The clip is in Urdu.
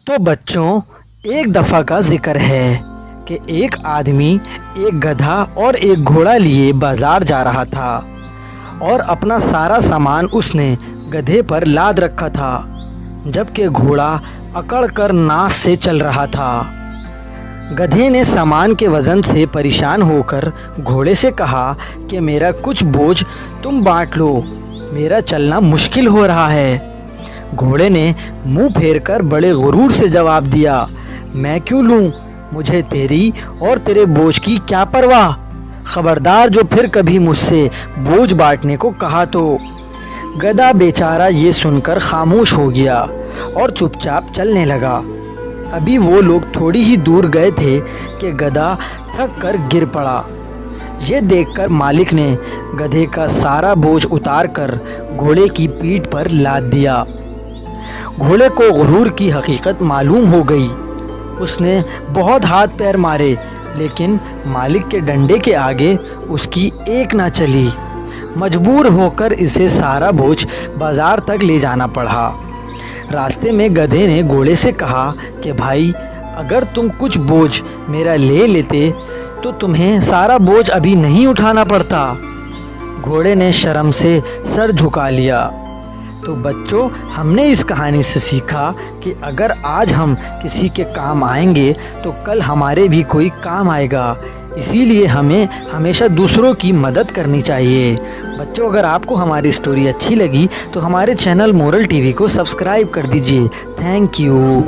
تو بچوں، ایک دفعہ کا ذکر ہے کہ ایک آدمی ایک گدھا اور ایک گھوڑا لیے بازار جا رہا تھا اور اپنا سارا سامان اس نے گدھے پر لاد رکھا تھا، جبکہ گھوڑا اکڑ کر ناس سے چل رہا تھا۔ گدھے نے سامان کے وزن سے پریشان ہو کر گھوڑے سے کہا کہ میرا کچھ بوجھ تم بانٹ لو، میرا چلنا مشکل ہو رہا ہے۔ گھوڑے نے منہ پھیر کر بڑے غرور سے جواب دیا، میں کیوں لوں؟ مجھے تیری اور تیرے بوجھ کی کیا پرواہ؟ خبردار جو پھر کبھی مجھ سے بوجھ بانٹنے کو کہا تو۔ گدھا بیچارہ یہ سن کر خاموش ہو گیا اور چپ چاپ چلنے لگا۔ ابھی وہ لوگ تھوڑی ہی دور گئے تھے کہ گدھا تھک کر گر پڑا۔ یہ دیکھ کر مالک نے گدھے کا سارا بوجھ اتار کر گھوڑے کی پیٹھ پر لاد دیا۔ گھوڑے کو غرور کی حقیقت معلوم ہو گئی۔ اس نے بہت ہاتھ پیر مارے، لیکن مالک کے ڈنڈے کے آگے اس کی ایک نہ چلی۔ مجبور ہو کر اسے سارا بوجھ بازار تک لے جانا پڑا۔ راستے میں گدھے نے گھوڑے سے کہا کہ بھائی، اگر تم کچھ بوجھ میرا لے لیتے تو تمہیں سارا بوجھ ابھی نہیں اٹھانا پڑتا۔ گھوڑے نے شرم سے سر جھکا لیا۔ تو بچوں، ہم نے اس کہانی سے سیکھا کہ اگر آج ہم کسی کے کام آئیں گے تو کل ہمارے بھی کوئی کام آئے گا۔ اسی لیے ہمیں ہمیشہ دوسروں کی مدد کرنی چاہیے۔ بچوں، اگر آپ کو ہماری اسٹوری اچھی لگی تو ہمارے چینل مورل ٹی وی کو سبسکرائب کر دیجیے۔ Thank you.